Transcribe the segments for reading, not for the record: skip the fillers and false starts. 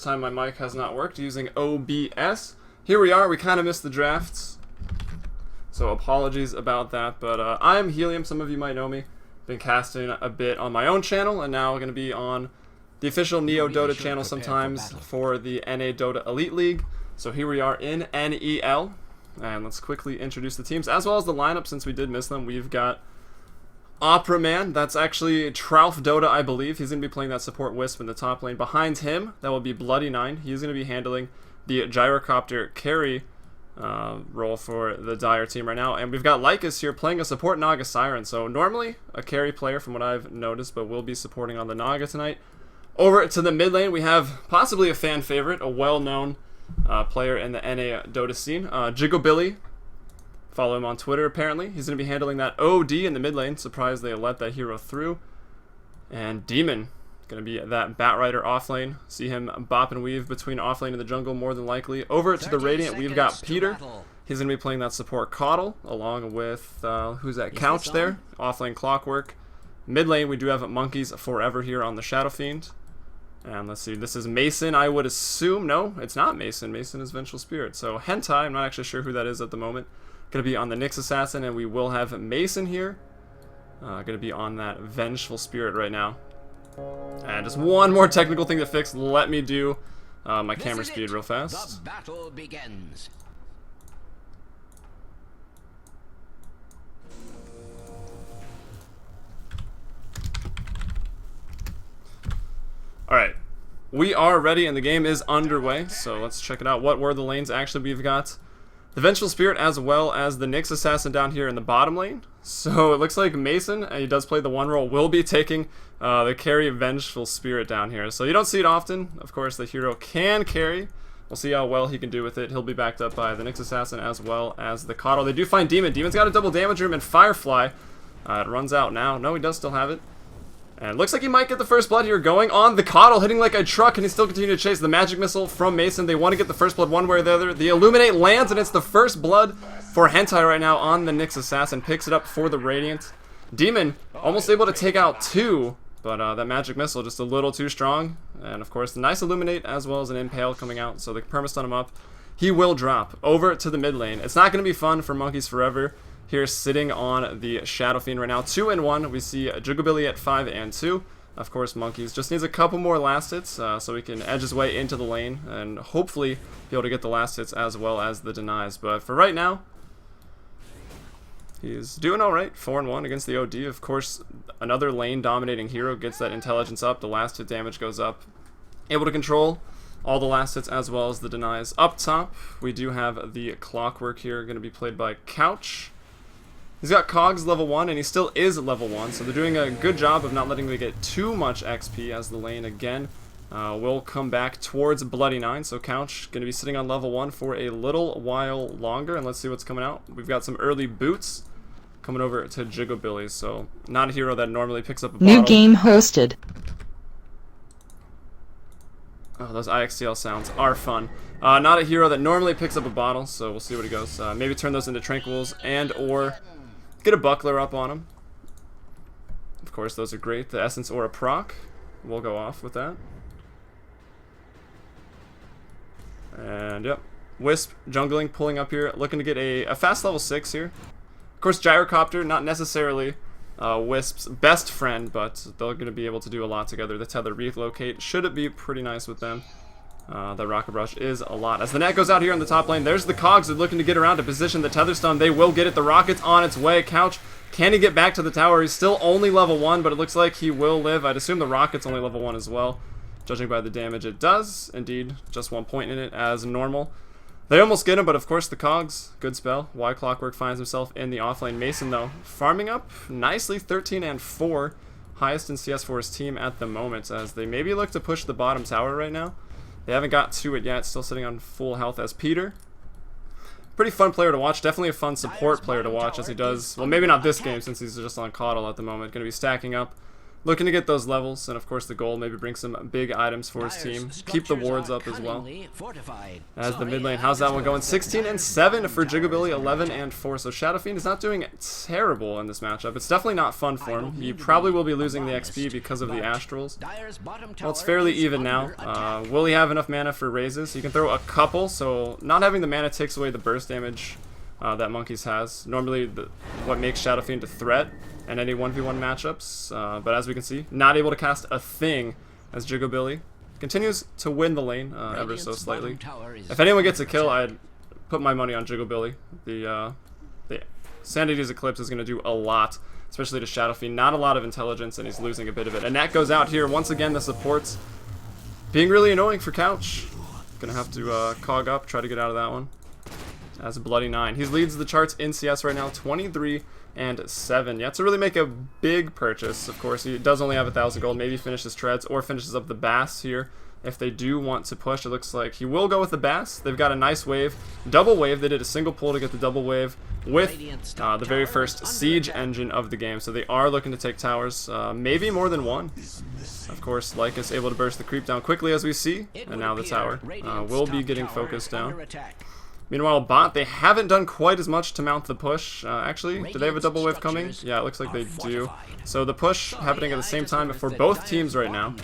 first time my mic has not worked using OBS. Here we are. We kind of missed the drafts, so apologies about that. But I'm Helium. Some of you might know me. Been casting a bit on my own channel, and now going to be on the official NEO Dota channel sometimes for the NA Dota Elite League. So here we are in NEL, and let's quickly introduce the teams as well as the lineup since we did miss them. We've got Opera Man, that's actually Trouf Dota, I believe. He's going to be playing that support Wisp in the top lane. Behind him, that will be Bloody 9. He's going to be handling the Gyrocopter carry role for the Dire team right now. And we've got Lycus here playing a support Naga Siren. So normally a carry player from what I've noticed, but will be supporting on the Naga tonight. Over to the mid lane, we have possibly a fan favorite, a well-known player in the NA Dota scene, Jigobilly. Follow him on Twitter, apparently. He's going to be handling that OD in the mid lane. Surprised they let that hero through. And Demon, going to be that Batrider off lane. See him bop and weave between off lane and the jungle more than likely. Over to the Radiant, we've got Peter. He's going to be playing that support Coddle, along with, who's that, Couch there? Off lane Clockwork. Mid lane, we do have Monkeys Forever here on the Shadow Fiend. And let's see, this is Mason, I would assume. No, it's not Mason. Mason is Vengeful Spirit. So Hentai, I'm not actually sure who that is at the moment. Going to be on the Nyx Assassin, and we will have Mason here. Going to be on that Vengeful Spirit right now. And just one more technical thing to fix. Let me do my camera speed real fast. The battle begins. Alright, we are ready and the game is underway, so let's check it out. What were the lanes? Actually, we've got the Vengeful Spirit as well as the Nyx Assassin down here in the bottom lane. So it looks like Mason, he does play the one role, will be taking the carry Vengeful Spirit down here. So you don't see it often. Of course, the hero can carry. We'll see how well he can do with it. He'll be backed up by the Nyx Assassin as well as the Coddle. They do find Demon. Demon's got a double damage room, and Firefly, it runs out now. No, he does still have it. And it looks like he might get the first blood here, going on the Coddle, hitting like a truck, and he still continues to chase the magic missile from Mason. They want to get the first blood one way or the other. The Illuminate lands, and it's the first blood for Hentai right now on the Nyx Assassin. Picks it up for the Radiant. Demon almost able to take out two, but that magic missile just a little too strong. And of course, the nice Illuminate as well as an Impale coming out, so they perma-stun him up. He will drop over to the mid lane. It's not going to be fun for Monkeys Forever here sitting on the Shadow Fiend right now. 2-1. We see Jigobilly at 5-2. Of course, Monkeys just needs a couple more last hits so he can edge his way into the lane and hopefully be able to get the last hits as well as the denies. But for right now, he's doing alright. 4-1 against the OD. Of course, another lane dominating hero gets that intelligence up. The last hit damage goes up. Able to control all the last hits as well as the denies. Up top, we do have the Clockwork here, going to be played by Couch. He's got Cogs level 1, and he still is level 1, so they're doing a good job of not letting me get too much XP as the lane again will come back towards Bloody 9. So Couch going to be sitting on level 1 for a little while longer, and let's see what's coming out. We've got some early boots coming over to Jigobilly, so not a hero that normally picks up a bottle. New game hosted. Oh, those IXTL sounds are fun. Not a hero that normally picks up a bottle, so we'll see what he goes. Maybe turn those into Tranquils and or get a Buckler up on him. Of course, those are great. The Essence or a proc. We'll go off with that. And yep. Wisp jungling, pulling up here, looking to get a fast level 6 here. Of course, Gyrocopter, not necessarily Wisp's best friend, but they're going to be able to do a lot together. The Tether relocate, should it be pretty nice with them. The Rocket Brush is a lot. As the net goes out here on the top lane, there's the Cogs. They're looking to get around to position the Tether Stun. They will get it. The Rocket's on its way. Couch, can he get back to the tower? He's still only level 1, but it looks like he will live. I'd assume the Rocket's only level 1 as well. Judging by the damage, it does. Indeed, just 1 point in it as normal. They almost get him, but of course the Cogs, good spell. Y Clockwork finds himself in the offlane. Mason, though, farming up nicely, 13-4. Highest in CS for his team at the moment, as they maybe look to push the bottom tower right now. They haven't got to it yet, still sitting on full health as Peter. Pretty fun player to watch, definitely a fun support player to watch as he does, well maybe not this game since he's just on Coddle at the moment, going to be stacking up Looking to get those levels, and of course the goal, maybe bring some big items for his team. Keep the wards up as well. As the mid lane, how's that one going? 16-7 for Jigobilly, 11-4. So Shadow Fiend is not doing terrible in this matchup. It's definitely not fun for him. He probably will be losing the XP because of the Astrals. Well, it's fairly even now. Will he have enough mana for raises? He can throw a couple, so not having the mana takes away the burst damage that Monkeys has. Normally, what makes Shadow Fiend a threat in any 1v1 matchups, but as we can see, not able to cast a thing as Jigobilly continues to win the lane ever so slightly. If anyone gets a kill, I'd put my money on Jigobilly. The Sanity's Eclipse is going to do a lot, especially to Shadow Fiend. Not a lot of intelligence, and he's losing a bit of it. And that goes out here. Once again, the supports being really annoying for Couch. Gonna have to cog up, try to get out of that one. As a bloody 9. He leads the charts in CS right now, 23-7. Yeah, to really make a big purchase, of course, he does only have 1,000 gold. Maybe finishes Treads or finishes up the Bass here. If they do want to push, it looks like he will go with the Bass. They've got a nice wave. Double wave. They did a single pull to get the double wave with the very first siege engine of the game. So they are looking to take towers, maybe more than one. Of course, Lycus able to burst the creep down quickly as we see. And now the tower will be getting focused down. Meanwhile, bot, they haven't done quite as much to mount the push. Actually, do they have a double wave coming? Yeah, it looks like they do. So the push happening at the same time for both teams right now.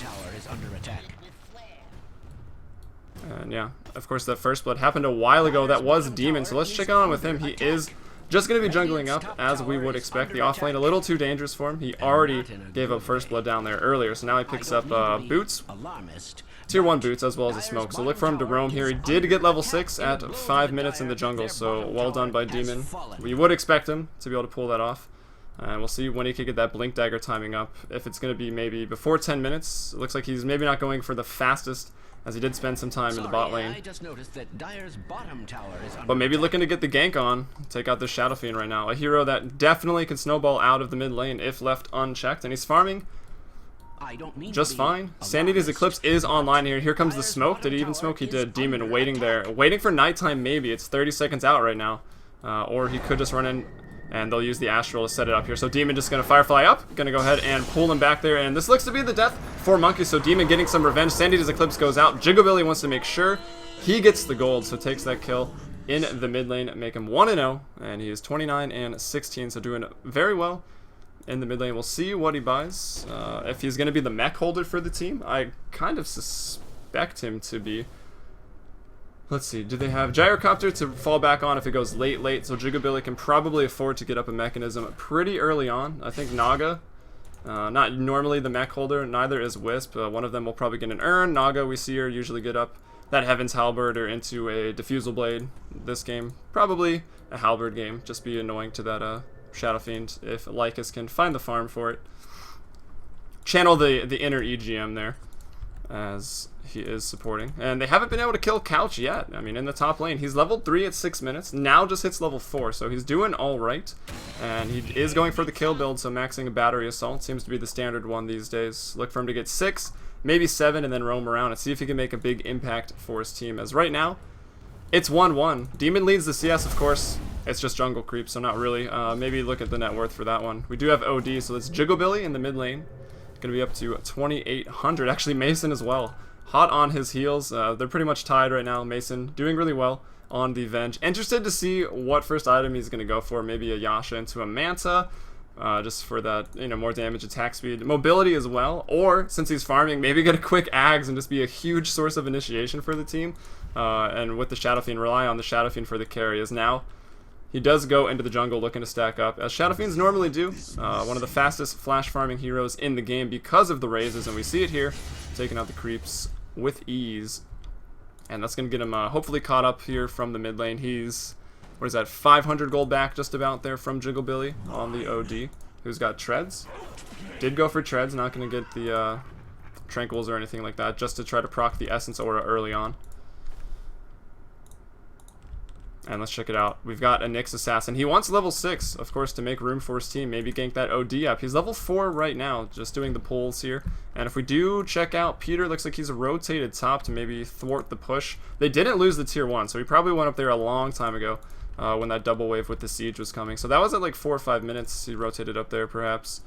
And yeah, of course, that first blood happened a while ago. That was Demon, so let's check on with him. He is just going to be jungling up, as we would expect. The offlane a little too dangerous for him. He already gave up first blood down there earlier, so now he picks up boots. Tier 1 boots as well as a smoke, so look for him to roam here. He did get level 6 at 5 minutes in the jungle, so well done by Demon. We would expect him to be able to pull that off. And we'll see when he could get that Blink Dagger timing up. If it's going to be maybe before 10 minutes, it looks like he's maybe not going for the fastest, as he did spend some time in the bot lane. But maybe looking to get the gank on, take out this Shadow Fiend right now. A hero that definitely can snowball out of the mid lane if left unchecked, and he's farming just fine. Sanity's Eclipse is online here. Here comes the smoke. Did he even smoke? He did. Demon waiting there. Waiting for nighttime maybe. It's 30 seconds out right now. Or he could just run in and they'll use the Astral to set it up here. So Demon just going to Firefly up. Going to go ahead and pull him back there. And this looks to be the death for Monkey. So Demon getting some revenge. Sanity's Eclipse goes out. Jigobilly wants to make sure he gets the gold. So takes that kill in the mid lane. Make him 1-0. And he is 29-16. So doing very well in the mid lane. We'll see what he buys. If he's going to be the mech holder for the team, I kind of suspect him to be. Let's see, do they have Gyrocopter to fall back on if it goes late, so Jigobilly can probably afford to get up a mechanism pretty early on. I think Naga, not normally the mech holder, neither is Wisp. One of them will probably get an urn. Naga, we see her usually get up that Heaven's Halberd or into a Diffusal Blade. This game, probably a Halberd game. Just be annoying to that Shadow Fiend if Lycus can find the farm for it. Channel the inner EGM there, as he is supporting. And they haven't been able to kill Couch yet. I mean, in the top lane, he's level 3 at 6 minutes. Now just hits level 4, so he's doing all right. And he is going for the kill build, so maxing a Battery Assault seems to be the standard one these days. Look for him to get 6, maybe 7, and then roam around and see if he can make a big impact for his team. As right now, it's 1-1. Demon leads the CS, of course. It's just jungle creep, so not really. Maybe look at the net worth for that one. We do have OD, so that's Jigobilly in the mid lane. Going to be up to 2,800. Actually, Mason as well. Hot on his heels. They're pretty much tied right now. Mason doing really well on the Venge. Interested to see what first item he's going to go for. Maybe a Yasha into a Manta, just for that, more damage, attack speed, mobility as well. Or since he's farming, maybe get a quick Ags and just be a huge source of initiation for the team. And with the Shadow Fiend, rely on the Shadow Fiend for the carry. As now he does go into the jungle looking to stack up, as Shadow Fiends normally do. One of the fastest flash farming heroes in the game because of the raises, and we see it here, taking out the creeps with ease. And that's going to get him hopefully caught up here from the mid lane. He's, 500 gold back just about there from Jigobilly on the OD, who's got Treads. Did go for Treads, not going to get the Tranquils or anything like that, just to try to proc the Essence Aura early on. And let's check it out. We've got a Nyx Assassin. He wants level 6, of course, to make room for his team. Maybe gank that OD up. He's level 4 right now, just doing the pulls here. And if we do check out Peter, looks like he's rotated top to maybe thwart the push. They didn't lose the tier 1, so he probably went up there a long time ago when that double wave with the siege was coming. So that was at like 4 or 5 minutes. He rotated up there, perhaps.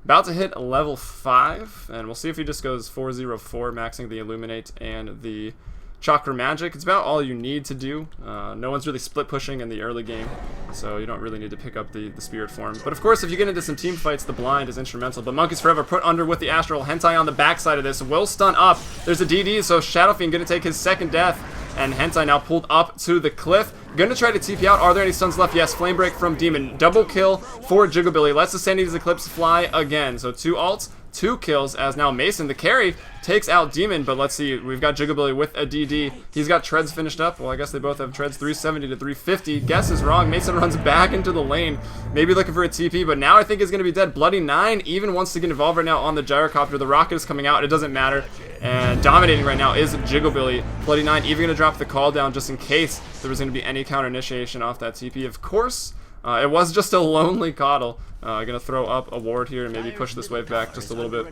About to hit level 5, and we'll see if he just goes 404, maxing the Illuminate and the Chakra Magic. It's about all you need to do. No one's really split pushing in the early game, so you don't really need to pick up the Spirit Form. But of course, if you get into some team fights, the Blind is instrumental. But Monkeys Forever put under with the Astral. Hentai on the backside of this will stun up. There's a DD, so Shadow Fiend going to take his second death. And Hentai now pulled up to the cliff. Gonna try to TP out. Are there any stuns left? Yes. Flame Break from Demon. Double kill for Jigglebilly. Lets the Sanity's Eclipse fly again. So 2 ults, 2 kills, as now Mason, the carry, takes out Demon. But let's see. We've got Jigglebilly with a DD. He's got Treads finished up. Well, I guess they both have Treads. 370 to 350. Guess is wrong. Mason runs back into the lane. Maybe looking for a TP, but now I think he's going to be dead. Bloody 9 even wants to get involved right now on the Gyrocopter. The rocket is coming out. It doesn't matter. And dominating right now is Jigglebilly. Bloody 9 even going to drop the call down just in case there was going to be any counter initiation off that TP. Of course, it was just a lonely Coddle. Going to throw up a ward here and maybe push this wave back just a little bit.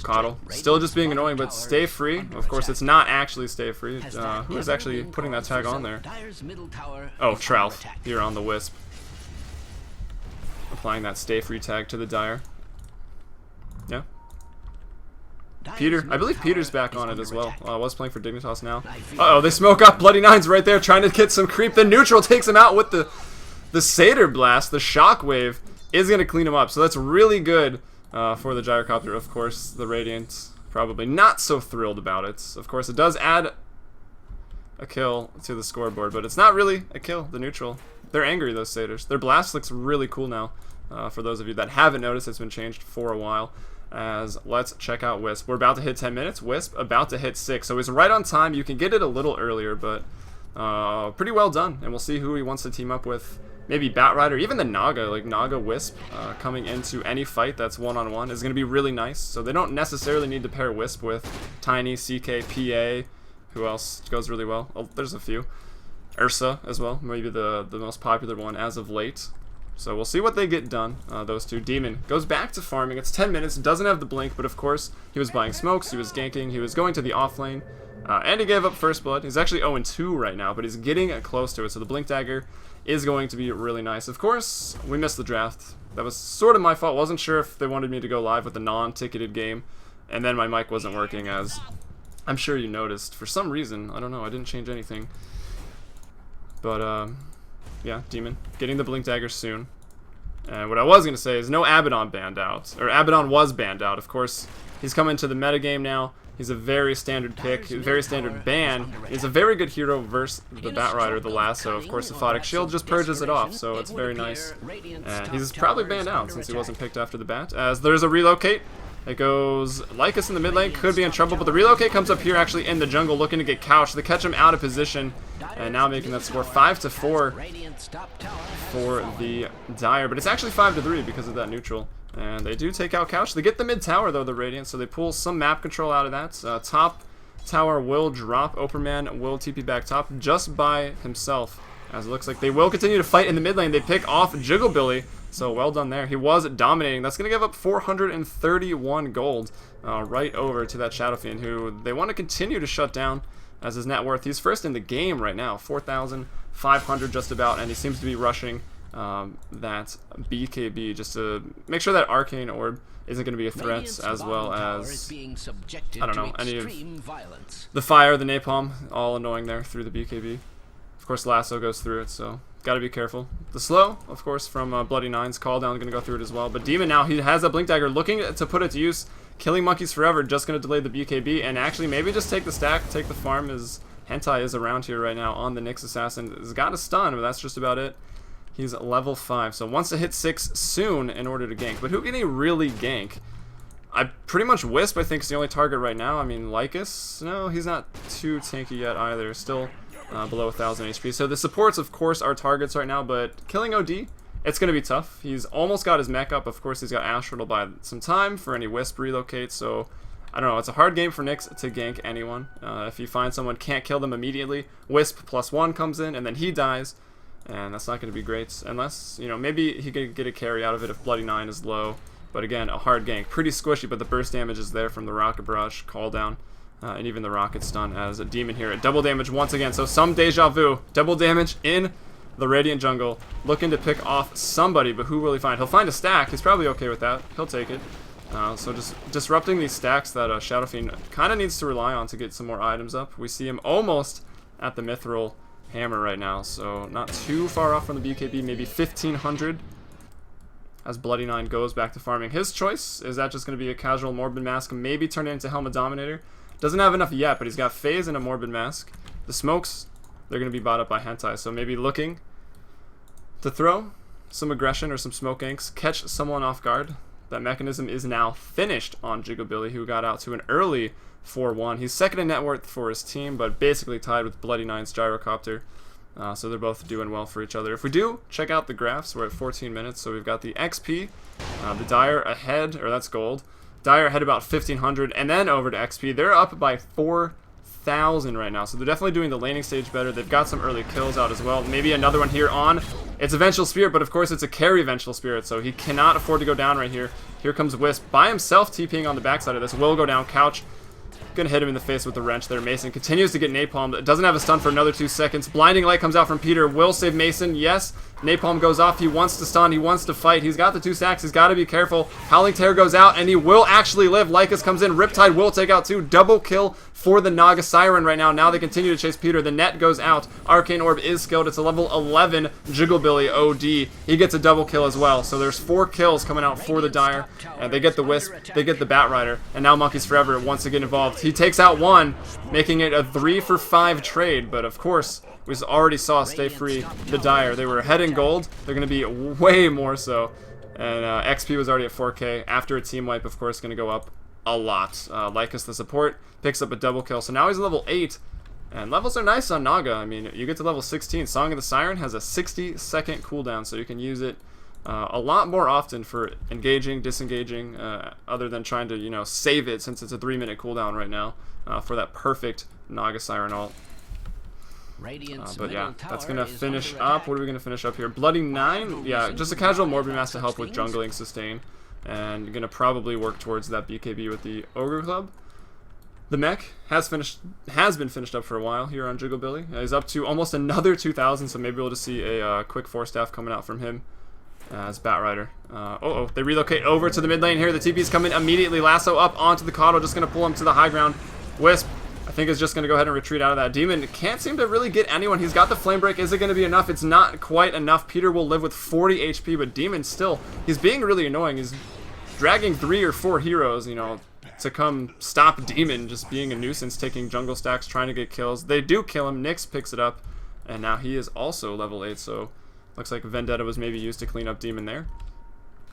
Coddle. Still just being annoying, but stay free. Of course, it's not actually stay free. Who is actually putting that tag on there? Oh, Trout here on the Wisp. Applying that stay free tag to the Dire. Yeah. Peter, I believe Peter's back on it as well. I was playing for Dignitas now. Uh-oh, they smoke up. Bloody 9's right there trying to get some creep. The neutral takes him out with the Satyr Blast. The Shockwave is going to clean him up. So that's really good for the Gyrocopter. Of course, the Radiant probably not so thrilled about it. Of course, it does add a kill to the scoreboard, but it's not really a kill, the neutral. They're angry, those Satyrs. Their Blast looks really cool now. For those of you that haven't noticed, it's been changed for a while. As let's check out Wisp. We're about to hit 10 minutes. Wisp about to hit 6. So he's right on time. You can get it a little earlier, but pretty well done. And we'll see who he wants to team up with. Maybe Batrider, even the Naga, like Naga Wisp, coming into any fight that's one-on-one is going to be really nice. So they don't necessarily need to pair Wisp with Tiny, CK, PA. Who else goes really well? Oh, there's a few. Ursa as well, maybe the most popular one as of late. So we'll see what they get done, those two. Demon goes back to farming. It's 10 minutes, doesn't have the blink, but of course, he was buying smokes, he was ganking, he was going to the off lane, and he gave up first blood. He's actually 0-2 right now, but he's getting close to it, so the blink dagger is going to be really nice. Of course, we missed the draft. That was sort of my fault. Wasn't sure if they wanted me to go live with a non-ticketed game, and then my mic wasn't working, as I'm sure you noticed. For some reason, I don't know, I didn't change anything. But, yeah, Demon getting the blink dagger soon. And what I was going to say is no Abaddon banned out. Or Abaddon was banned out. Of course, he's coming to the metagame now. He's a very standard pick, very standard ban. He's a very good hero versus the Batrider, the Lasso. Of course, Aphotic Shield just purges it off, so it's very nice. And he's probably banned out since he wasn't picked after the bat. As there's a relocate. It goes Lycus in the mid lane, could be in trouble, but the relocate comes up here actually in the jungle looking to get couched. They catch him out of position, and now making that score 5-4 for the Dire. But it's actually 5-3 because of that neutral. And they do take out couch. They get the mid tower though, the Radiant, so they pull some map control out of that. Top tower will drop. Operman will TP back top just by himself. As it looks like they will continue to fight in the mid lane. They pick off Jigglebilly. So well done there. He was dominating. That's going to give up 431 gold right over to that Shadow Fiend, who they want to continue to shut down as his net worth. He's first in the game right now, 4,500 just about, and he seems to be rushing that BKB just to make sure that Arcane Orb isn't going to be a threat, as well as, I don't know, any of the fire, the napalm, all annoying there through the BKB. Of course, Lasso goes through it, so gotta be careful. The slow, of course, from Bloody 9's call down, gonna go through it as well. But Demon now, he has that blink dagger, looking to put it to use. Killing Monkeys Forever, just gonna delay the BKB, and actually maybe just take the stack, take the farm, as Hentai is around here right now on the Nyx Assassin. He's got a stun, but that's just about it. He's level 5, so wants to hit 6 soon in order to gank. But who can he really gank? I pretty much Wisp, I think, is the only target right now. I mean, Lycus, no, he's not too tanky yet either. Still below 1,000 HP. So the supports, of course, are targets right now, but killing OD, it's going to be tough. He's almost got his mech up. Of course, he's got Astral to buy some time for any Wisp relocate, so I don't know. It's a hard game for Nyx to gank anyone. If you find someone can't kill them immediately, Wisp +1 comes in, and then he dies, and that's not going to be great, unless, you know, maybe he could get a carry out of it if Bloody 9 is low. But again, a hard gank. Pretty squishy, but the burst damage is there from the Rocket Barrage, call down. And even the rocket stun as a Demon here at double damage once again. So some deja vu. Double damage in the Radiant jungle, looking to pick off somebody, but who will he find? He'll find a stack. He's probably okay with that. He'll take it. So just disrupting these stacks that Shadow Fiend kind of needs to rely on to get some more items up. We see him almost at the Mithril Hammer right now, so not too far off from the BKB, maybe 1500. As Bloody Nine goes back to farming. His choice, is that just going to be a casual Morbid Mask, maybe turn it into Helm of Dominator? Doesn't have enough yet, but he's got Phase and a Morbid Mask. The smokes, they're going to be bought up by Hentai, so maybe looking to throw some aggression or some smoke inks, catch someone off guard. That mechanism is now finished on Jigobilly, who got out to an early 4-1. He's second in net worth for his team, but basically tied with Bloody Nine's Gyrocopter. So they're both doing well for each other. If we do check out the graphs, we're at 14 minutes, so we've got the XP, the Dire ahead, or that's gold. Dire ahead about 1500, and then over to XP. They're up by 4,000 right now, so they're definitely doing the laning stage better. They've got some early kills out as well. Maybe another one here on. It's a Vengeful Spirit, but of course it's a carry Vengeful Spirit, so he cannot afford to go down right here. Here comes Wisp by himself, TPing on the backside of this. Will go down, Couch. Gonna hit him in the face with the wrench there. Mason continues to get napalmed. Doesn't have a stun for another 2 seconds. Blinding Light comes out from Peter. Will save Mason. Yes. Napalm goes off. He wants to stun. He wants to fight. He's got the 2 stacks. He's got to be careful. Howling Terror goes out, and he will actually live. Lycus comes in. Riptide will take out 2. Double kill for the Naga Siren right now. Now they continue to chase Peter. The net goes out. Arcane Orb is skilled. It's a level 11 Jigglebilly OD. He gets a double kill as well. So there's 4 kills coming out for the Dire. And they get the Wisp. They get the Batrider. And now Monkeys Forever wants to get involved. He takes out 1, making it a 3-for-5 trade. But of course, we already saw Stay Free the Dire. They were ahead in gold. They're going to be way more so. And XP was already at 4K. After a team wipe, of course, going to go up a lot. Lycus, the support, picks up a double kill. So now he's level 8. And levels are nice on Naga. I mean, you get to level 16. Song of the Siren has a 60-second cooldown, so you can use it a lot more often for engaging, disengaging, other than trying to, you know, save it, since it's a 3-minute cooldown right now for that perfect Naga Siren ult. But yeah, that's going to finish up. What are we going to finish up here? Bloody Nine? Yeah, just a casual Morbid Mask to help with jungling sustain. And you're going to probably work towards that BKB with the Ogre Club. The mech has been finished up for a while here on Jigglebilly. He's up to almost another 2,000, so maybe we'll just see a quick 4-staff coming out from him as Batrider. They relocate over to the mid lane here. The TP's coming immediately. Lasso up onto the Caudal, just going to pull him to the high ground. Wisp, I think, is just going to go ahead and retreat out of that. Demon can't seem to really get anyone. He's got the Flame Break. Is it going to be enough? It's not quite enough. Peter will live with 40 HP, but Demon still, he's being really annoying. He's dragging 3 or 4 heroes, you know, to come stop Demon just being a nuisance, taking jungle stacks, trying to get kills. They do kill him. Nyx picks it up, and now he is also level 8, so looks like Vendetta was maybe used to clean up Demon there.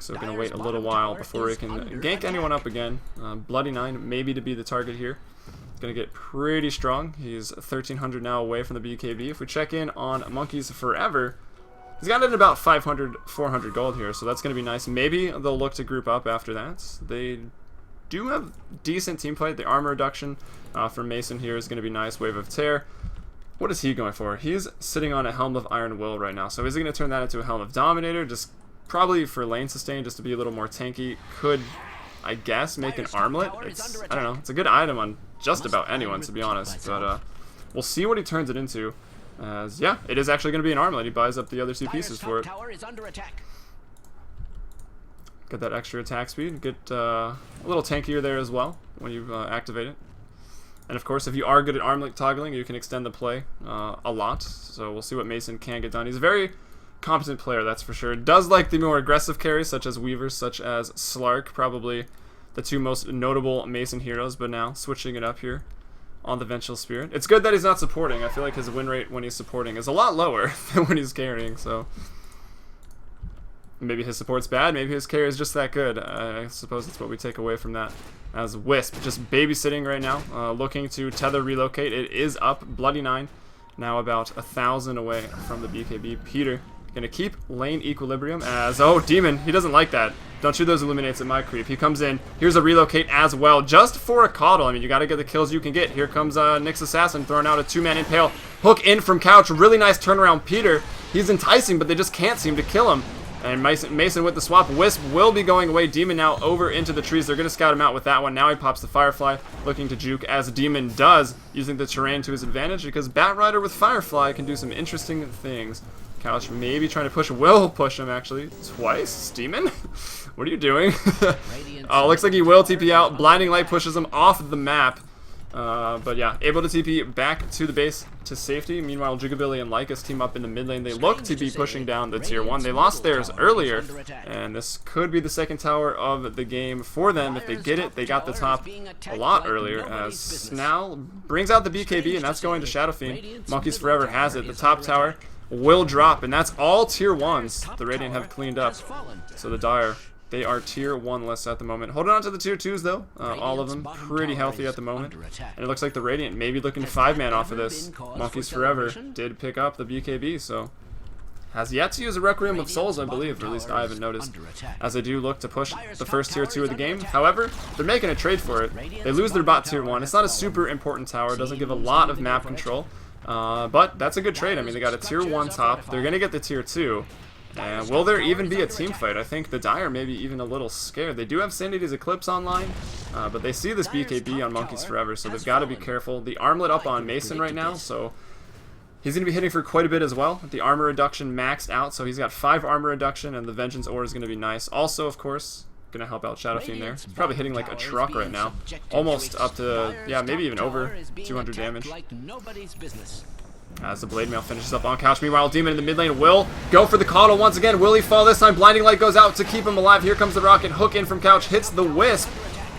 So gonna wait a little while before he can gank anyone up again. Bloody Nine maybe to be the target here. Gonna get pretty strong. He's 1,300 now away from the BKB. If we check in on Monkeys Forever, he's got it at about 500, 400 gold here, so that's gonna be nice. Maybe they'll look to group up after that. They do have decent team play. The armor reduction from Mason here is gonna be nice. Wave of Tear. What is he going for? He's sitting on a Helm of Iron Will right now. So is he going to turn that into a Helm of Dominator? Just probably for lane sustain, just to be a little more tanky. Could, I guess, make an armlet. I don't know. It's a good item on just about anyone, to be honest. But we'll see what he turns it into. As yeah, it is actually going to be an armlet. He buys up the other 2 pieces for it. Get that extra attack speed. Get a little tankier there as well when you activate it. And of course, if you are good at armlet toggling, you can extend the play a lot. So we'll see what Mason can get done. He's a very competent player, that's for sure. Does like the more aggressive carries, such as Weavers, such as Slark, probably the 2 most notable Mason heroes, but now switching it up here on the Vengeful Spirit. It's good that he's not supporting. I feel like his win rate when he's supporting is a lot lower than when he's carrying, so maybe his support's bad, maybe his carry is just that good. I suppose that's what we take away from that. As Wisp just babysitting right now, looking to tether relocate. It is up. Bloody Nine now about 1,000 away from the BKB. Peter gonna keep lane equilibrium as, oh, Demon, he doesn't like that. Don't shoot those illuminates at my creep. He comes in. Here's a relocate as well, just for a Caudal. I mean, you gotta get the kills you can get. Here comes Nyx Assassin throwing out a 2-man impale. Hook in from Couch. Really nice turnaround. Peter, he's enticing, but they just can't seem to kill him. And Mason with the swap. Wisp will be going away. Demon now over into the trees. They're going to scout him out with that one. Now he pops the Firefly, looking to juke as Demon does, using the terrain to his advantage, because Batrider with Firefly can do some interesting things. Couch maybe trying to push. Will push him actually twice. Demon, what are you doing? Oh, looks like he will TP out. Blinding Light pushes him off the map. But yeah, able to TP back to the base to safety. Meanwhile, Jugabilly and Lycus team up in the mid lane. They look to be pushing down the tier 1. They lost theirs earlier, and this could be the second tower of the game for them. If they get it, they got the top a lot earlier, as Snell brings out the BKB, and that's going to Shadow Fiend. Monkeys Forever has it. The top tower will drop, and that's all tier 1s the Radiant have cleaned up. So the Dire, they are tier 1-less at the moment. Holding on to the tier 2s though. All of them pretty healthy at the moment. And it looks like the Radiant maybe looking 5-man off of this. Monkeys Forever did pick up the BKB, so has yet to use a Requiem of Souls, I believe, or at least I haven't noticed, as they do look to push the first tier 2 of the game. However, they're making a trade for it. They lose their bot tier 1. It's not a super important tower. It doesn't give a lot of map control. But that's a good trade. I mean, they got a tier 1 top. They're going to get the tier 2. And will there even be a team fight? I think the Dire may be even a little scared. They do have Sanity's Eclipse online, but they see this BKB on Monkeys Forever, so they've got to be careful. The armlet up on Mason right now, so he's going to be hitting for quite a bit as well. The armor reduction maxed out, so he's got 5 armor reduction, and the Vengeance Ore is going to be nice. Also, of course, going to help out Shadow Fiend there. He's probably hitting like a truck right now. Almost up to, yeah, maybe even over 200 damage. As the Blade Mail finishes up on Couch. Meanwhile, Demon in the mid lane will go for the Coddle once again. Will he fall this time? Blinding Light goes out to keep him alive. Here comes the Rocket. Hook in from Couch. Hits the Wisp.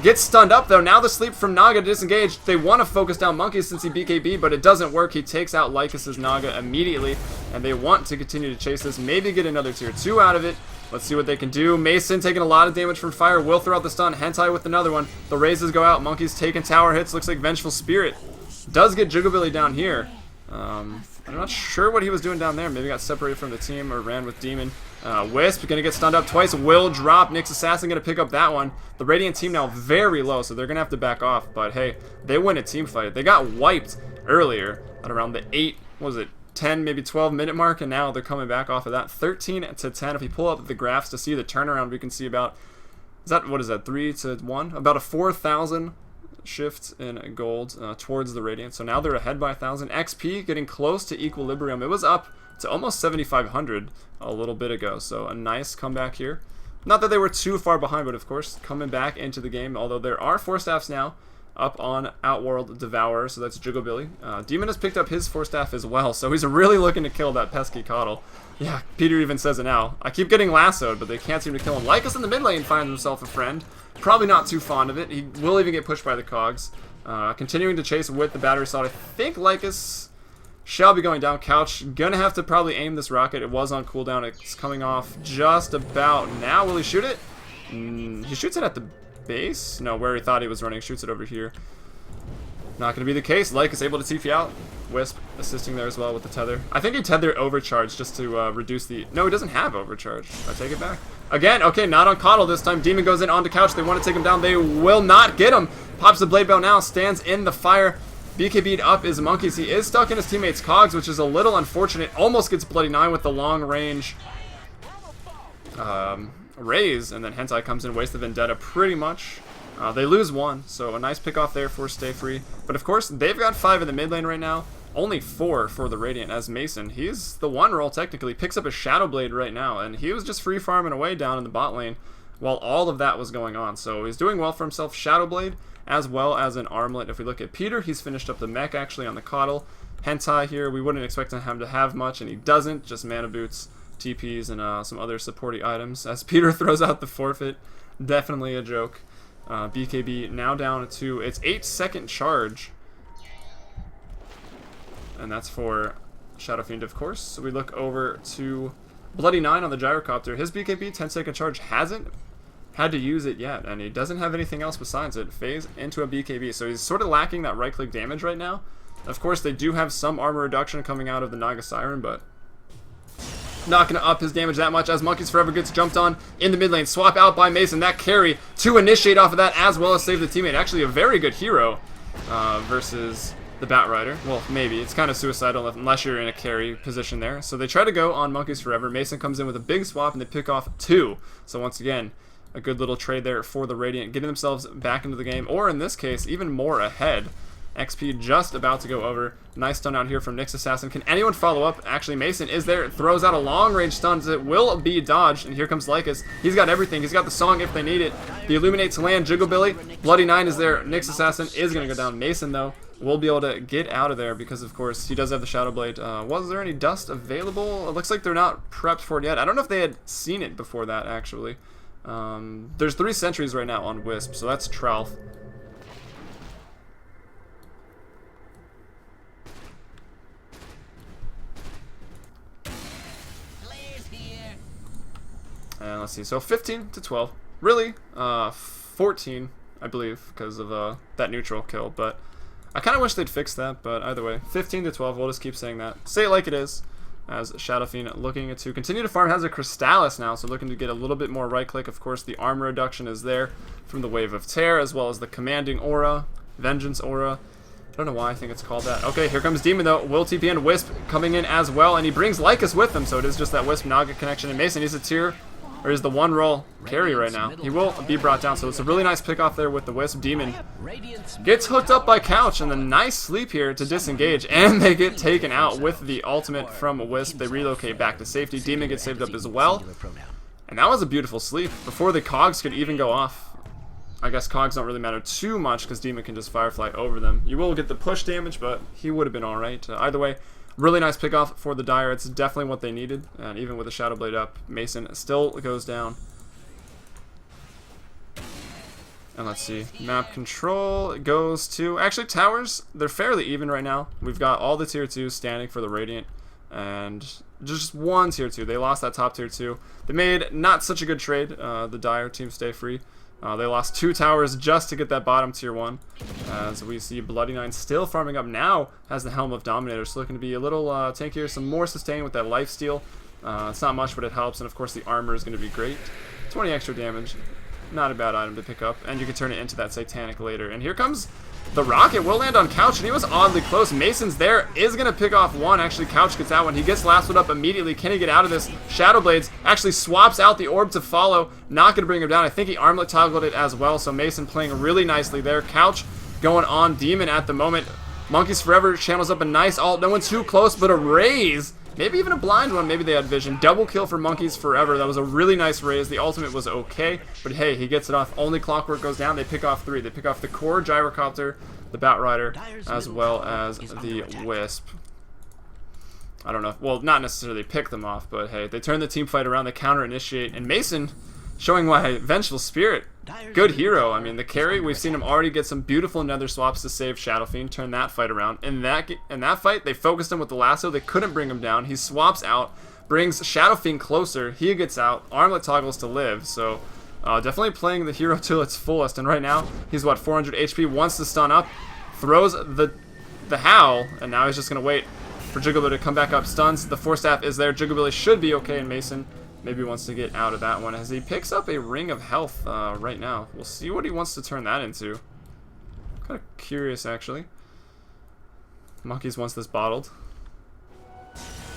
Gets stunned up though. Now the sleep from Naga disengaged. They want to focus down Monkeys since he BKB, but it doesn't work. He takes out Lycus's Naga immediately, and they want to continue to chase this. Maybe get another tier 2 out of it. Let's see what they can do. Mason taking a lot of damage from fire. Will throw out the stun. Hentai with another one. The raises go out. Monkeys taking tower hits. Looks like Vengeful Spirit does get Jugabilly down here. I'm not sure what he was doing down there. Maybe got separated from the team or ran with Demon. Wisp going to get stunned up twice. Will drop. Nyx Assassin going to pick up that one. The Radiant team now very low, so they're going to have to back off. But hey, they win a team fight. They got wiped earlier at around the 8, what was it, 10, maybe 12-minute mark, and now they're coming back off of that. 13-10. If you pull up the graphs to see the turnaround, we can see about, what is that, 3-1? About a 4,000 shift in gold towards the Radiant. So now they're ahead by 1,000. XP getting close to equilibrium. It was up to almost 7,500 a little bit ago. So a nice comeback here. Not that they were too far behind, but of course coming back into the game. Although there are 4 staffs now up on Outworld Devourer, so that's Jugabilly. Demon has picked up his 4 staff as well, so he's really looking to kill that pesky Coddle. Yeah, Peter even says it now. I keep getting lassoed, but they can't seem to kill him. Lycus in the mid lane finds himself a friend. Probably not too fond of it. He will even get pushed by the cogs. Continuing to chase with the battery slot. I think Lycus shall be going down. Couch gonna have to probably aim this rocket. It was on cooldown. It's coming off just about now. Will he shoot it? He shoots it at the base? No, where he thought he was running. Shoots it over here. Not going to be the case. Lycus able to TP out. Wisp assisting there as well with the tether. I think he tethered overcharge just to reduce the... No, he doesn't have overcharge. I take it back. Again, okay, not on Coddle this time. Demon goes in onto Couch. They want to take him down. They will not get him. Pops the Blade Bell now. Stands in the fire. BKB'd up is Monkeys. He is stuck in his teammate's cogs, which is a little unfortunate. Almost gets Bloody 9 with the long range raise, and then Hentai comes in, wastes the Vendetta pretty much. They lose 1, so a nice pick off there for Stay Free. But of course, they've got 5 in the mid lane right now. Only 4 for the Radiant, as Mason, he's the 1 role technically, picks up a Shadow Blade right now, and he was just free farming away down in the bot lane while all of that was going on. So he's doing well for himself. Shadow Blade, as well as an armlet. If we look at Peter, he's finished up the mech actually on the Coddle. Hentai here, we wouldn't expect him to have much, and he doesn't, just mana boots, TPs, and some other supporty items. As Peter throws out the forfeit, definitely a joke. BKB now down to its 8-second charge, and that's for Shadow Fiend, of course. So we look over to Bloody 9 on the Gyrocopter. His BKB 10-second charge hasn't had to use it yet, and he doesn't have anything else besides it. Phase into a BKB, so he's sort of lacking that right-click damage right now. Of course, they do have some armor reduction coming out of the Naga Siren, but not going to up his damage that much as Monkeys Forever gets jumped on in the mid lane. Swap out by Mason. That carry to initiate off of that as well as save the teammate. Actually a very good hero versus the Batrider. Well, maybe. It's kind of suicidal unless you're in a carry position there. So they try to go on Monkeys Forever. Mason comes in with a big swap and they pick off 2. So once again, a good little trade there for the Radiant, getting themselves back into the game, or in this case, even more ahead. XP just about to go over. Nice stun out here from Nyx Assassin. Can anyone follow up? Actually, Mason is there. Throws out a long-range stun. It will be dodged. And here comes Lycus. He's got everything. He's got the song if they need it. The Illuminate to land. Jiggle Billy. Bloody 9 is there. Nyx Assassin is going to go down. Mason, though, will be able to get out of there because, of course, he does have the Shadow Blade. Was there any dust available? It looks like they're not prepped for it yet. I don't know if they had seen it before that, actually. There's 3 sentries right now on Wisp, so that's Tralf. And let's see, so 15 to 12. Really, 14, I believe, because of that neutral kill. But I kind of wish they'd fix that, but either way, 15 to 12, we'll just keep saying that. Say it like it is, as Shadow Fiend looking to continue to farm. Has a Crystallis now, so looking to get a little bit more right-click. Of course, the armor reduction is there from the Wave of Tear, as well as the Commanding Aura, Vengeance Aura. I don't know why I think it's called that. Okay, here comes Demon, though. Will TP and Wisp coming in as well, and he brings Lycus with him, so it is just that Wisp-Naga connection. And Mason, he's a tier, or is the one roll carry right now. He will be brought down, so it's a really nice pick off there with the Wisp. Demon gets hooked up by Couch, and the nice sleep here to disengage, and they get taken out with the ultimate from Wisp. They relocate back to safety. Demon gets saved up as well, and that was a beautiful sleep before the cogs could even go off. I guess cogs don't really matter too much because Demon can just Firefly over them. You will get the push damage, but he would have been alright. Either way, really nice pickoff for the Dire. It's definitely what they needed. And even with the Shadow Blade up, Mason still goes down. And let's see. Map control goes to... Actually, towers, they're fairly even right now. We've got all the tier 2s standing for the Radiant. And just one tier 2. They lost that top tier 2. They made not such a good trade. The Dire team stay free. They lost 2 towers just to get that bottom tier 1. As we see Bloody 9 still farming up now, has the Helm of Dominator, so looking to be a little tankier, some more sustain with that lifesteal. It's not much, but it helps, and of course the armor is going to be great. 20 extra damage, not a bad item to pick up, and you can turn it into that Satanic later. And here comes the rocket. Will land on Couch, and he was oddly close. Mason's there, is going to pick off one. Actually, Couch gets out when he gets lassoed up immediately. Can he get out of this? Shadow Blades actually swaps out the orb to follow. Not going to bring him down. I think he armlet toggled it as well, so Mason playing really nicely there. Couch going on Demon at the moment. Monkeys Forever channels up a nice ult. No one too close, but a raise. Maybe even a blind one. Maybe they had vision. Double kill for Monkeys Forever. That was a really nice raise. The ultimate was okay, but hey, he gets it off. Only Clockwork goes down. They pick off 3. They pick off the Core Gyrocopter, the Batrider, as well as the Wisp. I don't know. Well, not necessarily pick them off, but hey, they turn the team fight around. They counter-initiate. And Mason showing why Vengeful Spirit, good hero. I mean, the carry, we've seen him already get some beautiful nether swaps to save Shadow Fiend, turn that fight around. In that fight, they focused him with the lasso. They couldn't bring him down. He swaps out, brings Shadow Fiend closer. He gets out. Armlet toggles to live. So definitely playing the hero to its fullest. And right now, he's what, 400 HP, wants to stun up, throws the Howl, and now he's just going to wait for Jigglebilly to come back up. Stuns. The Force Staff is there. Jigglebilly should be okay, and Mason maybe wants to get out of that one as he picks up a Ring of Health right now. We'll see what he wants to turn that into. Kind of curious, actually. Monkeys wants this bottled.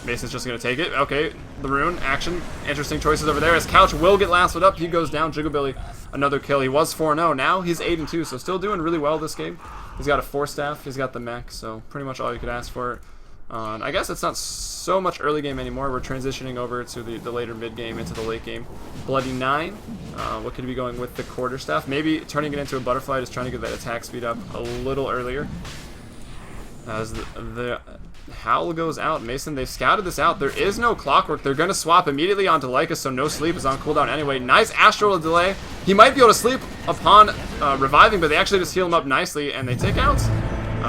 Mason's just going to take it. Okay, the rune, action. Interesting choices over there as Couch will get lasted up. He goes down. Jigglebilly, another kill. He was 4-0. Now he's 8-2, so still doing really well this game. He's got a Force Staff. He's got the mech, so pretty much all you could ask for. I guess it's not so much early game anymore. We're transitioning over to the later mid game into the late game. Bloody 9. What could he be going with the Quarterstaff? Maybe turning it into a butterfly, just trying to get that attack speed up a little earlier. As the Howl goes out. Mason, they've scouted this out. There is no Clockwork. They're going to swap immediately onto Lycus, so no sleep is on cooldown anyway. Nice Astral delay. He might be able to sleep upon reviving, but they actually just heal him up nicely, and they take out.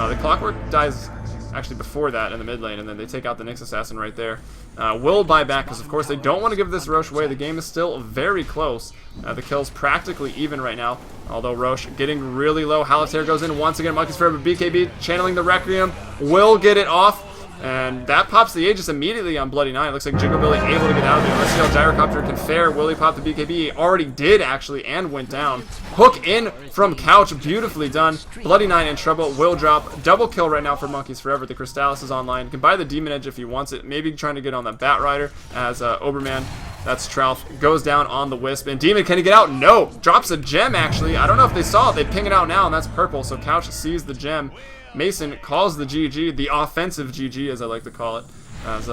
The Clockwork dies actually before that in the mid lane, and then they take out the Nyx Assassin right there. Will buy back because, of course, they don't want to give this Roche away. The game is still very close. The kill's practically even right now, although Roche getting really low. Halitair goes in once again. Monkeys Forever, BKB channeling the Requiem. Will get it off, and that pops the Aegis immediately on Bloody 9. It looks like Jigglebilly able to get out of there. Let's see how Gyrocopter can fare. Will he pop the BKB? He already did, actually, and went down. Hook in from Couch. Beautifully done. Bloody 9 in trouble. Will drop. Double kill right now for Monkeys Forever. The Crystallis is online. You can buy the Demon Edge if he wants it. Maybe trying to get on that Batrider as Oberman, that's Tralf, goes down on the Wisp. And Demon, can he get out? No. Drops a gem, actually. I don't know if they saw it. They ping it out now, and that's purple. So Couch sees the gem. Mason calls the GG, the offensive GG as I like to call it, as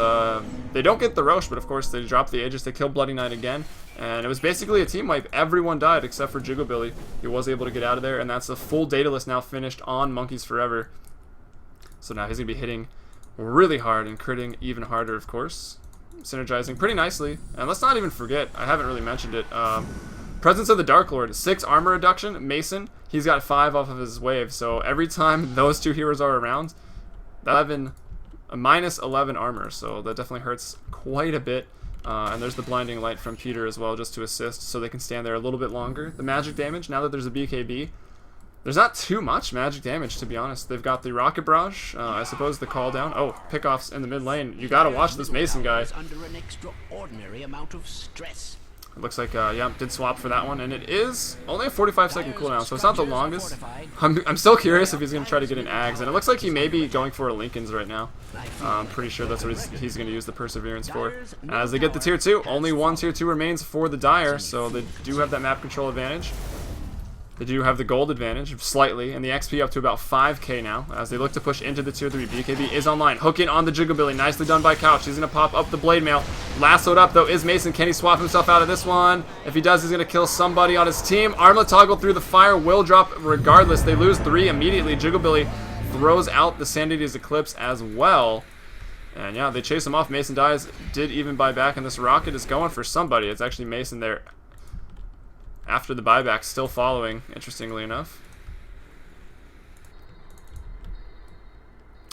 they don't get the Roche, but of course they drop the Aegis, they kill Bloody Knight again, and it was basically a team wipe. Everyone died except for Jigglebilly. He was able to get out of there, and that's a full Daedalus now finished on Monkeys Forever. So now he's going to be hitting really hard and critting even harder, of course. Synergizing pretty nicely. And let's not even forget, I haven't really mentioned it, Presence of the Dark Lord, 6 armor reduction. Mason, he's got 5 off of his wave, so every time those 2 heroes are around, a minus 11 armor, so that definitely hurts quite a bit. And there's the Blinding Light from Peter as well, just to assist, so they can stand there a little bit longer. The magic damage, now that there's a BKB, there's not too much magic damage, to be honest. They've got the Rocket Barrage, I suppose the call down. Oh, pickoffs in the mid lane. You gotta watch this Mason guy. Under an extraordinary amount of stress. It looks like, yeah, did swap for that one, and it is only a 45-second cooldown, so it's not the longest. I'm still curious if he's going to try to get an Ags, and it looks like he may be going for a Lincoln's right now. I'm pretty sure that's what he's going to use the Perseverance for. As they get the tier 2, only one tier 2 remains for the Dire, so they do have that map control advantage. They do have the gold advantage, slightly, and the XP up to about 5k now, as they look to push into the tier 3. BKB is online, hooking on the Jigglebilly, nicely done by Couch. He's going to pop up the Blade Mail. Lassoed up, though, is Mason. Can he swap himself out of this one? If he does, he's going to kill somebody on his team. Armlet Toggle through the fire will drop regardless. They lose 3 immediately. Jigglebilly throws out the Sanity's Eclipse as well. And yeah, they chase him off. Mason dies, did even buy back, and this rocket is going for somebody. It's actually Mason there after the buyback, still following, interestingly enough.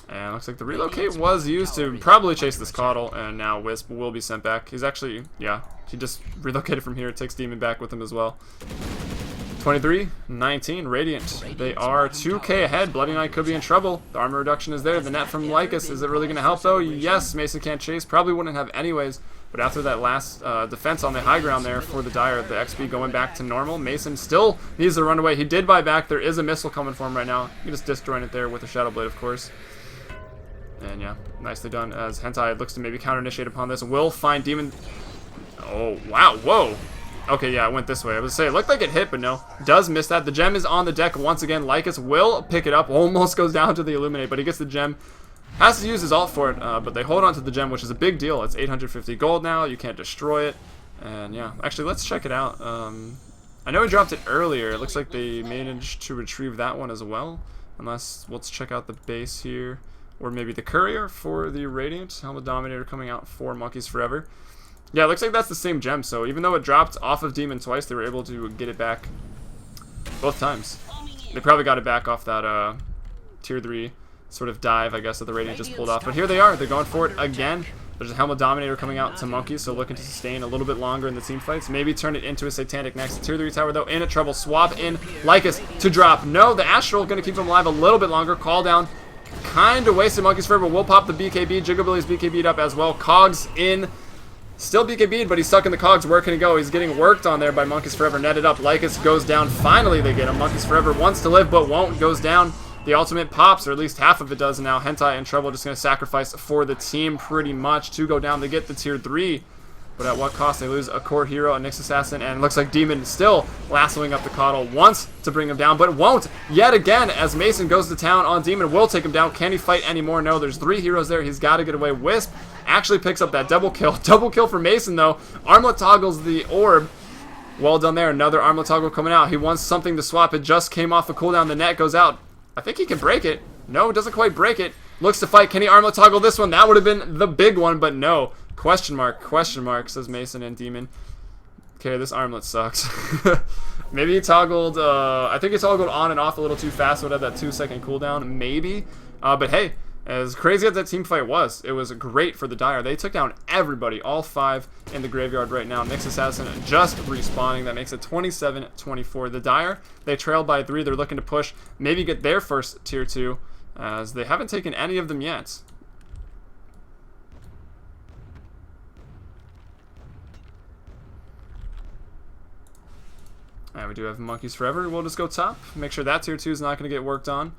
And looks like the relocate was used to probably chase this Caudle, and now Wisp will be sent back. He's actually, yeah, he just relocated from here, takes Demon back with him as well. 23-19, Radiant. They are 2k ahead. Bloody Knight could be in trouble. The armor reduction is there. The net from Lycus, is it really going to help though? Yes, Mason can't chase. Probably wouldn't have anyways. But after that last defense on the high ground there for the Dire, the XP going back to normal. Mason still needs to run away. He did buy back. There is a missile coming for him right now. You can just disjoin it there with a Shadow Blade, of course. And yeah, nicely done as Hentai looks to maybe counter-initiate upon this. Will find Demon. Oh, wow. Whoa. Okay, yeah, it went this way. I was going to say, it looked like it hit, but no. Does miss that. The gem is on the deck once again. Lycus will pick it up. Almost goes down to the Illuminate, but he gets the gem. Has to use his ult for it, but they hold on to the gem, which is a big deal. It's 850 gold now. You can't destroy it. And yeah, actually, let's check it out. I know he dropped it earlier. It looks like they managed to retrieve that one as well. Unless, let's check out the base here. Or maybe the Courier for the Radiant. Helmet Dominator coming out for Monkeys Forever. Yeah, it looks like that's the same gem, so even though it dropped off of Demon twice, they were able to get it back both times. They probably got it back off that tier 3 sort of dive, I guess, that the Radiant just pulled off. But here they are. They're going for it again. There's a Helmet Dominator coming out to Monkeys, so looking to sustain a little bit longer in the team fights. Maybe turn it into a Satanic next. Tier 3 tower, though, in trouble. Swap in Lycus to drop. No, the Astral going to keep him alive a little bit longer. Call down. Kind of wasted Monkeys Forever. We'll pop the BKB. Jigglebilly's BKB'd up as well. Cogs in. Still BKB'd, but he's stuck in the cogs. Where can he go? He's getting worked on there by Monkeys Forever. Netted up. Lycus goes down. Finally, they get him. Monkeys Forever wants to live, but won't. Goes down. The ultimate pops, or at least half of it does now. Hentai in trouble. Just going to sacrifice for the team pretty much to go down. They get the tier 3. But at what cost? They lose a core hero, a Nyx Assassin, and it looks like Demon still lassoing up the Caudle. Wants to bring him down, but won't yet again as Mason goes to town on Demon. Will take him down. Can he fight anymore? No, there's 3 heroes there. He's got to get away. Wisp actually picks up that double kill. Double kill for Mason, though. Armlet toggles the orb. Well done there. Another Armlet toggle coming out. He wants something to swap. It just came off a cooldown. The net goes out. I think he can break it. No, doesn't quite break it. Looks to fight. Can he Armlet toggle this one? That would have been the big one, but no. Question mark, says Mason and Demon. Okay, this armlet sucks. Maybe he toggled, I think he toggled on and off a little too fast, would have that 2-second cooldown, maybe. But hey, as crazy as that team fight was, it was great for the Dire. They took down everybody, all 5 in the graveyard right now. Nyx Assassin just respawning. That makes it 27-24. The Dire, they trailed by 3. They're looking to push, maybe get their first tier 2, as they haven't taken any of them yet. And we do have Monkeys Forever. We'll just go top. Make sure that tier 2 is not going to get worked on.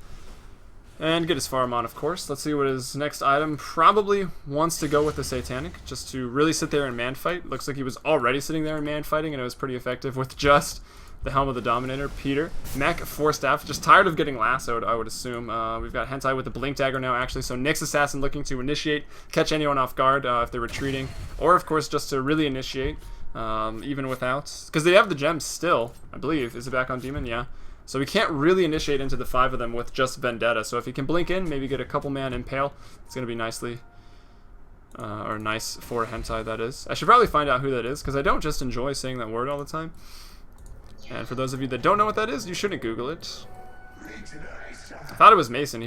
And get his farm on, of course. Let's see what his next item probably wants to go with the Satanic, just to really sit there and man fight. Looks like he was already sitting there and man fighting, and it was pretty effective with just the Helm of the Dominator, Peter. Mech, 4 staff, just tired of getting lassoed, I would assume. We've got Hentai with the Blink Dagger now, actually, so Nyx Assassin looking to initiate, catch anyone off guard if they're retreating, or, of course, just to really initiate, even without, because they have the gems still, I believe. Is it back on Demon? Yeah. So we can't really initiate into the 5 of them with just Vendetta, so if he can blink in, maybe get a couple man Impale, it's going to be nicely, or nice for Hentai, that is. I should probably find out who that is, because I don't just enjoy saying that word all the time. And for those of you that don't know what that is, you shouldn't Google it. I thought it was Mason.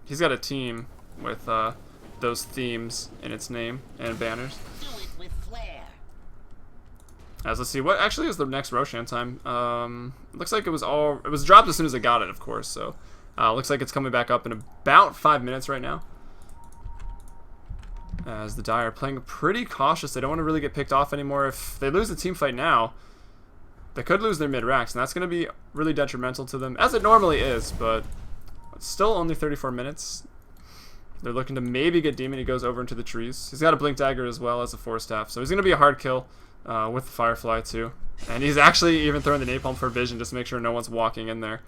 He's got a team with those themes in its name and banners. As let's see, what actually is the next Roshan time? Looks like it was dropped as soon as I got it, of course. So looks like it's coming back up in about 5 minutes right now. As the Dire are playing pretty cautious. They don't want to really get picked off anymore. If they lose the team fight now, they could lose their mid-racks, and that's going to be really detrimental to them, as it normally is, but it's still only 34 minutes. They're looking to maybe get Demon. He goes over into the trees. He's got a Blink Dagger as well as a 4-staff, so he's going to be a hard kill with the Firefly, too. And he's actually even throwing the Napalm for vision just to make sure no one's walking in there.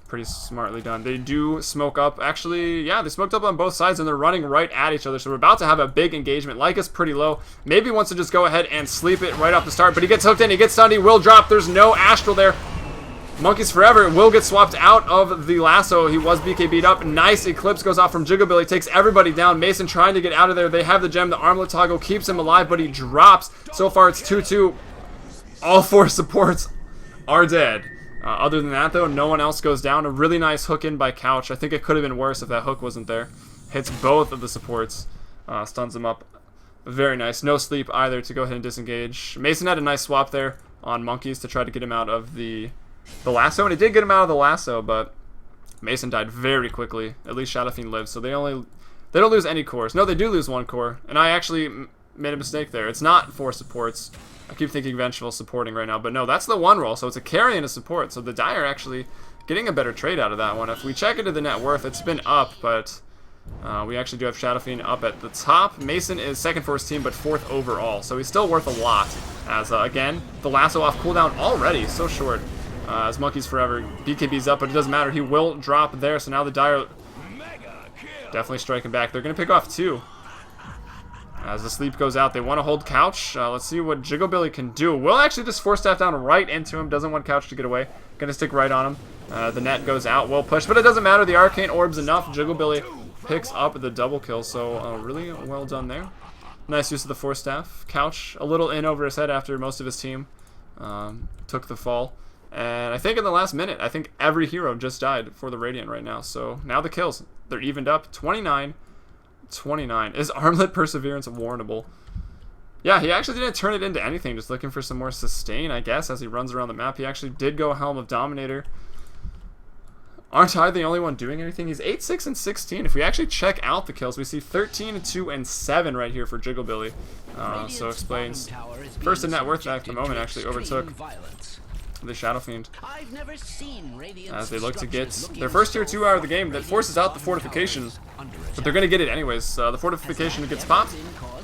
Pretty smartly done. They do smoke up. Actually, yeah, they smoked up on both sides, and they're running right at each other. So we're about to have a big engagement. Lyca's pretty low. Maybe wants to just go ahead and sleep it right off the start, but he gets hooked in. He gets stunned. He will drop. There's no Astral there. Monkeys Forever will get swapped out of the lasso. He was BKB'd up. Nice Eclipse goes off from Jigobilly. Takes everybody down. Mason trying to get out of there. They have the gem. The armlet toggle keeps him alive, but he drops. So far, it's 2-2. All 4 supports are dead. Other than that, though, no one else goes down. A really nice hook in by Couch. I think it could have been worse if that hook wasn't there. Hits both of the supports. Stuns them up. Very nice. No sleep either to go ahead and disengage. Mason had a nice swap there on Monkeys to try to get him out of the lasso, and he did get him out of the lasso, but Mason died very quickly. At least Shadow Fiend lives, so they don't lose any cores. No, they do lose 1 core, and I actually made a mistake there. It's not 4 supports. I keep thinking Vengeful supporting right now, but no, that's the 1 roll, so it's a carry and a support. So the Dire actually getting a better trade out of that one. If we check into the net worth, it's been up, but we actually do have Shadow Fiend up at the top. Mason is 2nd for his team, but 4th overall, so he's still worth a lot. As, again, the lasso off cooldown already, so short. As Monkeys Forever, BKB's up, but it doesn't matter. He will drop there, so now the Dire definitely striking back. They're going to pick off 2. As the sleep goes out, they want to hold Couch. Let's see what Jigobilly can do. Will actually just 4-staff down right into him. Doesn't want Couch to get away. Gonna stick right on him. The net goes out. Will push, but it doesn't matter. The Arcane Orb's enough. Jigobilly picks up the double kill, so really well done there. Nice use of the 4-staff. Couch a little in over his head after most of his team took the fall. And I think in the last minute, I think every hero just died for the Radiant right now. So now the kills. They're evened up. 29. Is Armlet Perseverance warrantable? Yeah, he actually didn't turn it into anything, just looking for some more sustain, I guess, as he runs around the map. He actually did go Helm of Dominator. Aren't I the only one doing anything? He's 8, 6, and 16. If we actually check out the kills, we see 13, 2, and 7 right here for Jigobilly. So explains. First in net worth at the moment actually overtook the Shadow Fiend. As they look to get their first tier 2 out of the game, that forces out the fortification. But they're going to get it anyways. The fortification gets popped,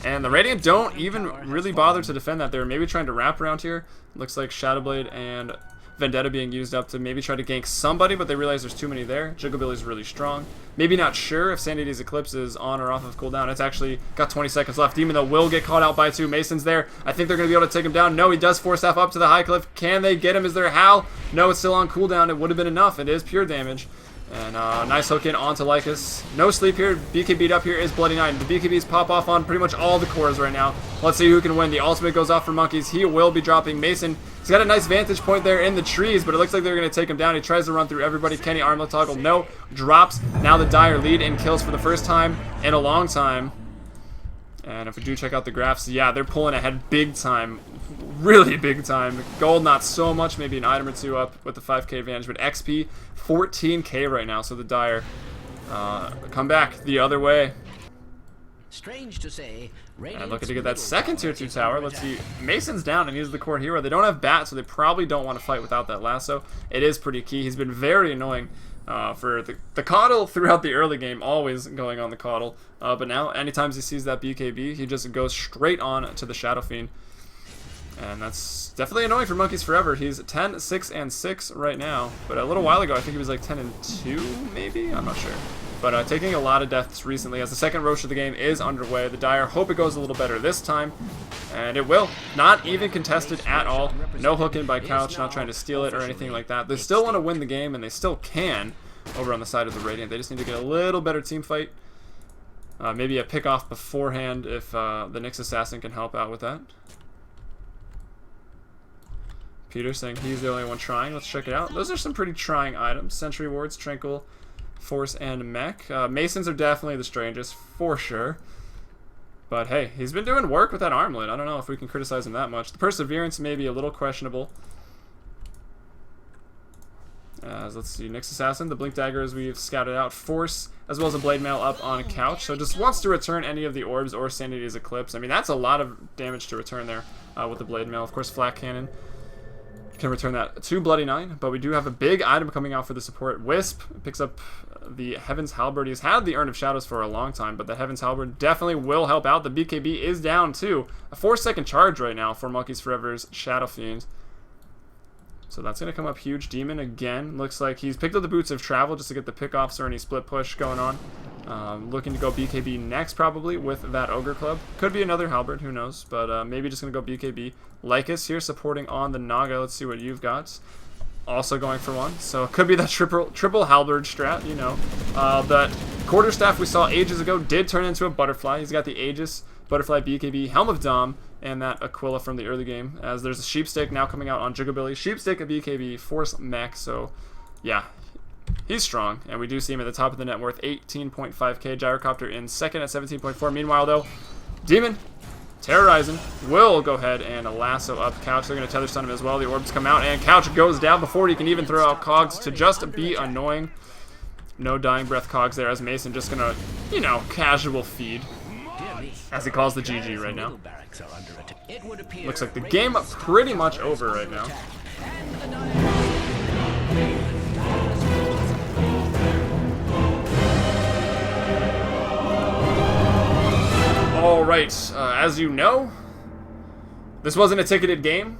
and the Radiant don't even really bother to defend that. They're maybe trying to wrap around here. Looks like Shadowblade and Vendetta being used up to maybe try to gank somebody, but they realize there's too many there. Jigobilly's really strong. Maybe not sure if Sanity's Eclipse is on or off of cooldown. It's actually got 20 seconds left. Demon, though, will get caught out by 2. Mason's there. I think they're going to be able to take him down. No, he does 4-staff up to the high cliff. Can they get him? Is there a Howl? No, it's still on cooldown. It would have been enough. It is pure damage. And nice hook in onto Lycus. No sleep here. BKB'd up here is Bloody Knight. The BKBs pop off on pretty much all the cores right now. Let's see who can win. The ultimate goes off for Monkeys. He will be dropping Mason. He's got a nice vantage point there in the trees, but it looks like they're going to take him down. He tries to run through everybody. Kenny Armlet toggle. No. Drops. Now the Dire lead in kills for the first time in a long time. And if we do check out the graphs, yeah, they're pulling ahead big time. Really big time. Gold, not so much. Maybe an item or 2 up with the 5k advantage, but XP, 14k right now. So the Dire come back the other way. Strange to say, and looking to get that 2nd tier 2 tower. Let's see. Mason's down, and he's the core hero. They don't have Bat, so they probably don't want to fight without that lasso. It is pretty key. He's been very annoying for the Coddle throughout the early game, always going on the Coddle. But now, anytime he sees that BKB, he just goes straight on to the Shadow Fiend. And that's definitely annoying for Monkeys Forever. He's 10, 6, and 6 right now. But a little while ago, I think he was like 10 and 2, maybe? I'm not sure. But taking a lot of deaths recently as the second Roche of the game is underway. The Dire hope it goes a little better this time. And it will. Not even contested at all. No hook in by Couch, not trying to steal it or anything like that. They still want to win the game, and they still can over on the side of the Radiant. They just need to get a little better team fight. Maybe a pick off beforehand if the Nyx Assassin can help out with that. Peter saying he's the only one trying. Let's check it out. Those are some pretty trying items. Sentry Wards, Tranquil, Force, and Mech. Masons are definitely the strangest, for sure. But hey, he's been doing work with that armlet. I don't know if we can criticize him that much. The Perseverance may be a little questionable. Let's see, Nyx Assassin, the Blink Dagger as we've scouted out, Force, as well as a Blade Mail up on a Couch. So just wants to return any of the orbs or Sanity's Eclipse. I mean, that's a lot of damage to return there with the Blade Mail. Of course, Flak Cannon can return that to Bloody 9, but we do have a big item coming out for the support. Wisp picks up the Heaven's Halberd. He's had the Urn of Shadows for a long time, but the Heaven's Halberd definitely will help out. The BKB is down too. A 4-second charge right now for Monkeys Forever's Shadow Fiend. So that's going to come up huge. Demon again. Looks like he's picked up the Boots of Travel just to get the pickoffs or any split push going on. Looking to go BKB next probably with that Ogre Club. Could be another Halberd, who knows. But maybe just going to go BKB. Lycus here supporting on the Naga. Let's see what you've got. Also going for one. So it could be that triple Halberd strat, you know. That Quarterstaff we saw ages ago did turn into a Butterfly. He's got the Aegis, Butterfly, BKB, Helm of Dom, and that Aquila from the early game. As there's a Sheepstick now coming out on Jugabilly. Sheepstick, a BKB, Force Mech. So yeah, he's strong. And we do see him at the top of the net worth, 18.5k. Gyrocopter in second at 17.4. Meanwhile though, Demon terrorizing will go ahead and a lasso up Couch. They're going to tether stun him as well. The orbs come out and Couch goes down before he can even throw out Cogs to just be annoying. No Dying Breath Cogs there as Mason just going to, you know, casual feed as he calls the GG right now. Looks like the game pretty much over right now. Alright, as you know, this wasn't a ticketed game.